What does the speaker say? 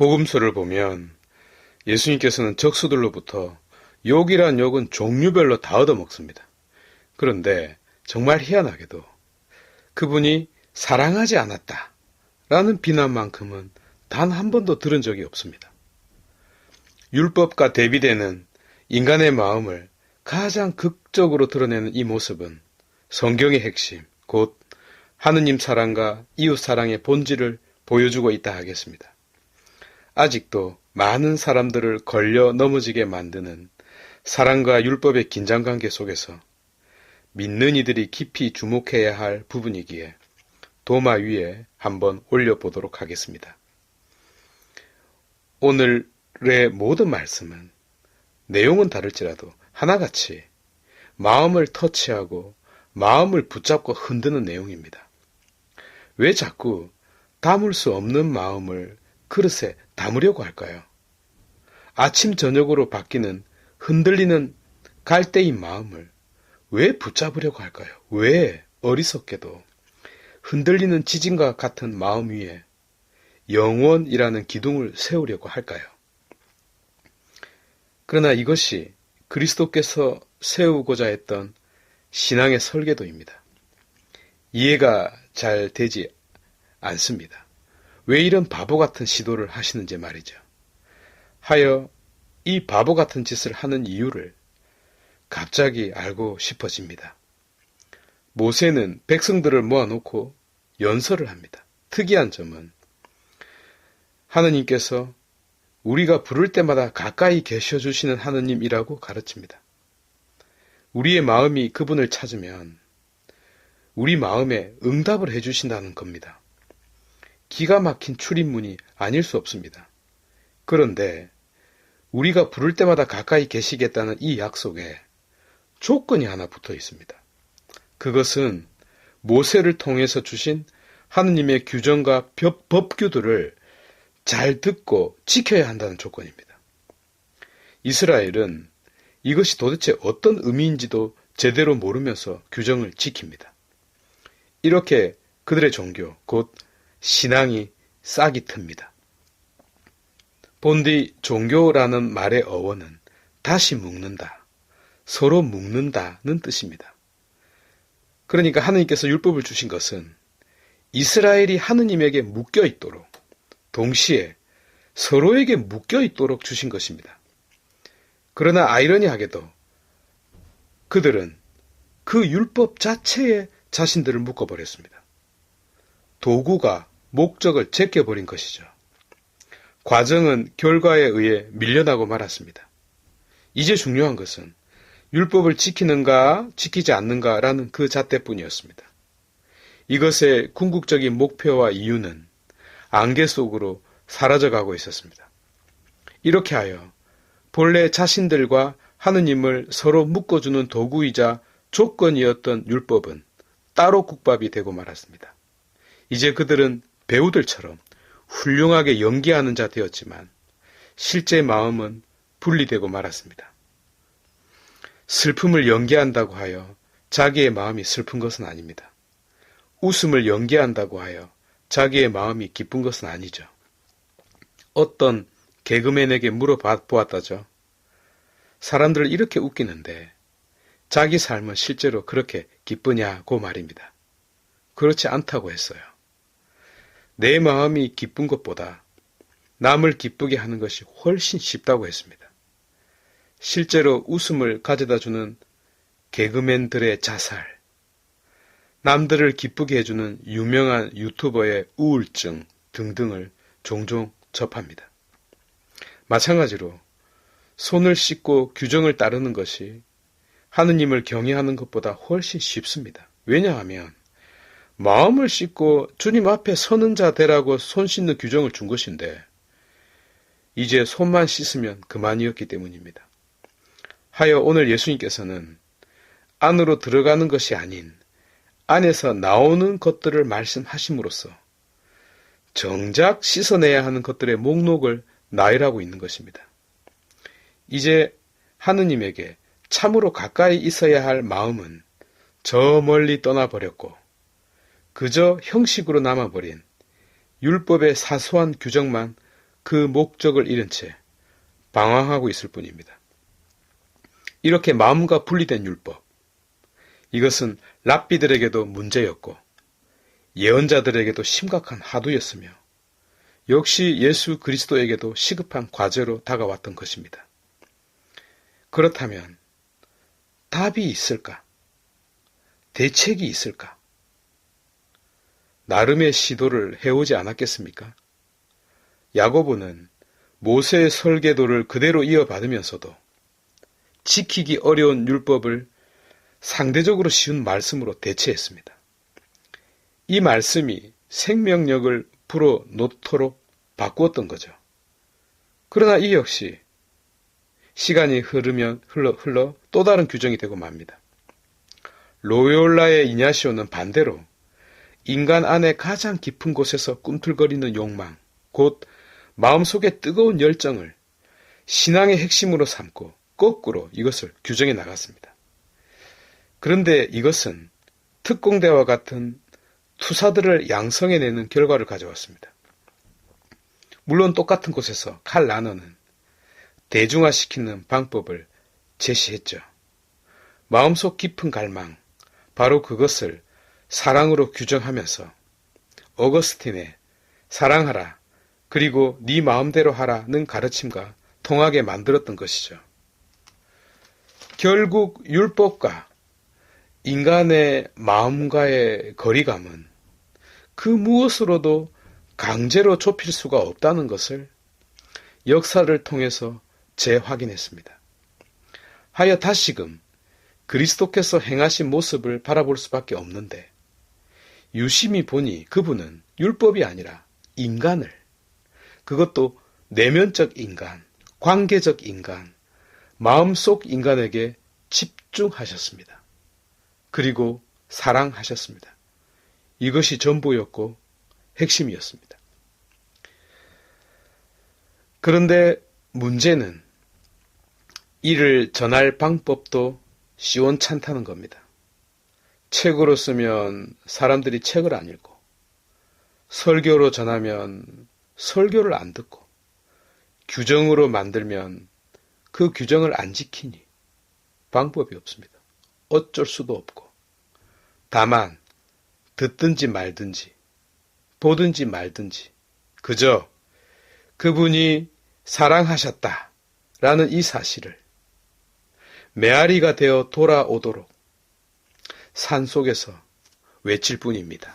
복음서를 보면 예수님께서는 적수들로부터 욕이란 욕은 종류별로 다 얻어먹습니다. 그런데 정말 희한하게도 그분이 사랑하지 않았다 라는 비난만큼은 단 한 번도 들은 적이 없습니다. 율법과 대비되는 인간의 마음을 가장 극적으로 드러내는 이 모습은 성경의 핵심, 곧 하느님 사랑과 이웃 사랑의 본질을 보여주고 있다 하겠습니다. 아직도 많은 사람들을 걸려 넘어지게 만드는 사랑과 율법의 긴장관계 속에서 믿는 이들이 깊이 주목해야 할 부분이기에 도마 위에 한번 올려보도록 하겠습니다. 오늘의 모든 말씀은 내용은 다를지라도 하나같이 마음을 터치하고 마음을 붙잡고 흔드는 내용입니다. 왜 자꾸 담을 수 없는 마음을 그릇에 담으려고 할까요? 아침 저녁으로 바뀌는 흔들리는 갈대인 마음을 왜 붙잡으려고 할까요? 왜 어리석게도 흔들리는 지진과 같은 마음 위에 영원이라는 기둥을 세우려고 할까요? 그러나 이것이 그리스도께서 세우고자 했던 신앙의 설계도입니다. 이해가 잘 되지 않습니다. 왜 이런 바보 같은 시도를 하시는지 말이죠. 하여 이 바보 같은 짓을 하는 이유를 갑자기 알고 싶어집니다. 모세는 백성들을 모아놓고 연설을 합니다. 특이한 점은 하느님께서 우리가 부를 때마다 가까이 계셔 주시는 하느님이라고 가르칩니다. 우리의 마음이 그분을 찾으면 우리 마음에 응답을 해주신다는 겁니다. 기가 막힌 출입문이 아닐 수 없습니다. 그런데 우리가 부를 때마다 가까이 계시겠다는 이 약속에 조건이 하나 붙어 있습니다. 그것은 모세를 통해서 주신 하느님의 규정과 법규들을 잘 듣고 지켜야 한다는 조건입니다. 이스라엘은 이것이 도대체 어떤 의미인지도 제대로 모르면서 규정을 지킵니다. 이렇게 그들의 종교, 곧 신앙이 싹이 틉니다. 본디 종교라는 말의 어원은 다시 묶는다, 서로 묶는다는 뜻입니다. 그러니까 하느님께서 율법을 주신 것은 이스라엘이 하느님에게 묶여 있도록, 동시에 서로에게 묶여 있도록 주신 것입니다. 그러나 아이러니하게도 그들은 그 율법 자체에 자신들을 묶어버렸습니다. 도구가 목적을 제껴버린 것이죠. 과정은 결과에 의해 밀려나고 말았습니다. 이제 중요한 것은 율법을 지키는가 지키지 않는가라는 그 잣대뿐이었습니다. 이것의 궁극적인 목표와 이유는 안개 속으로 사라져가고 있었습니다. 이렇게 하여 본래 자신들과 하느님을 서로 묶어주는 도구이자 조건이었던 율법은 따로 국밥이 되고 말았습니다. 이제 그들은 배우들처럼 훌륭하게 연기하는 자 되었지만 실제 마음은 분리되고 말았습니다. 슬픔을 연기한다고 하여 자기의 마음이 슬픈 것은 아닙니다. 웃음을 연기한다고 하여 자기의 마음이 기쁜 것은 아니죠. 어떤 개그맨에게 물어보았다죠. 사람들을 이렇게 웃기는데 자기 삶은 실제로 그렇게 기쁘냐고 말입니다. 그렇지 않다고 했어요. 내 마음이 기쁜 것보다 남을 기쁘게 하는 것이 훨씬 쉽다고 했습니다. 실제로 웃음을 가져다주는 개그맨들의 자살, 남들을 기쁘게 해주는 유명한 유튜버의 우울증 등등을 종종 접합니다. 마찬가지로 손을 씻고 규정을 따르는 것이 하느님을 경외하는 것보다 훨씬 쉽습니다. 왜냐하면 마음을 씻고 주님 앞에 서는 자 되라고 손 씻는 규정을 준 것인데 이제 손만 씻으면 그만이었기 때문입니다. 하여 오늘 예수님께서는 안으로 들어가는 것이 아닌 안에서 나오는 것들을 말씀하심으로써 정작 씻어내야 하는 것들의 목록을 나열하고 있는 것입니다. 이제 하느님에게 참으로 가까이 있어야 할 마음은 저 멀리 떠나버렸고 그저 형식으로 남아버린 율법의 사소한 규정만 그 목적을 잃은 채 방황하고 있을 뿐입니다. 이렇게 마음과 분리된 율법, 이것은 랍비들에게도 문제였고 예언자들에게도 심각한 화두였으며 역시 예수 그리스도에게도 시급한 과제로 다가왔던 것입니다. 그렇다면 답이 있을까? 대책이 있을까? 나름의 시도를 해오지 않았겠습니까? 야고보는 모세의 설계도를 그대로 이어받으면서도 지키기 어려운 율법을 상대적으로 쉬운 말씀으로 대체했습니다. 이 말씀이 생명력을 불어넣도록 바꾸었던 거죠. 그러나 이 역시 시간이 흘러 또 다른 규정이 되고 맙니다. 로요올라의 이냐시오는 반대로 인간 안의 가장 깊은 곳에서 꿈틀거리는 욕망, 곧 마음속의 뜨거운 열정을 신앙의 핵심으로 삼고 거꾸로 이것을 규정해 나갔습니다. 그런데 이것은 특공대와 같은 투사들을 양성해내는 결과를 가져왔습니다. 물론 똑같은 곳에서 칼 라너는 대중화시키는 방법을 제시했죠. 마음속 깊은 갈망, 바로 그것을 사랑으로 규정하면서 어거스틴의 사랑하라, 그리고 네 마음대로 하라는 가르침과 통하게 만들었던 것이죠. 결국 율법과 인간의 마음과의 거리감은 그 무엇으로도 강제로 좁힐 수가 없다는 것을 역사를 통해서 재확인했습니다. 하여 다시금 그리스도께서 행하신 모습을 바라볼 수밖에 없는데 유심히 보니 그분은 율법이 아니라 인간을, 그것도 내면적 인간, 관계적 인간, 마음속 인간에게 집중하셨습니다. 그리고 사랑하셨습니다. 이것이 전부였고 핵심이었습니다. 그런데 문제는 이를 전할 방법도 시원찮다는 겁니다. 책으로 쓰면 사람들이 책을 안 읽고, 설교로 전하면 설교를 안 듣고, 규정으로 만들면 그 규정을 안 지키니 방법이 없습니다. 어쩔 수도 없고, 다만 듣든지 말든지 보든지 말든지 그저 그분이 사랑하셨다라는 이 사실을 메아리가 되어 돌아오도록 산속에서 외칠 뿐입니다.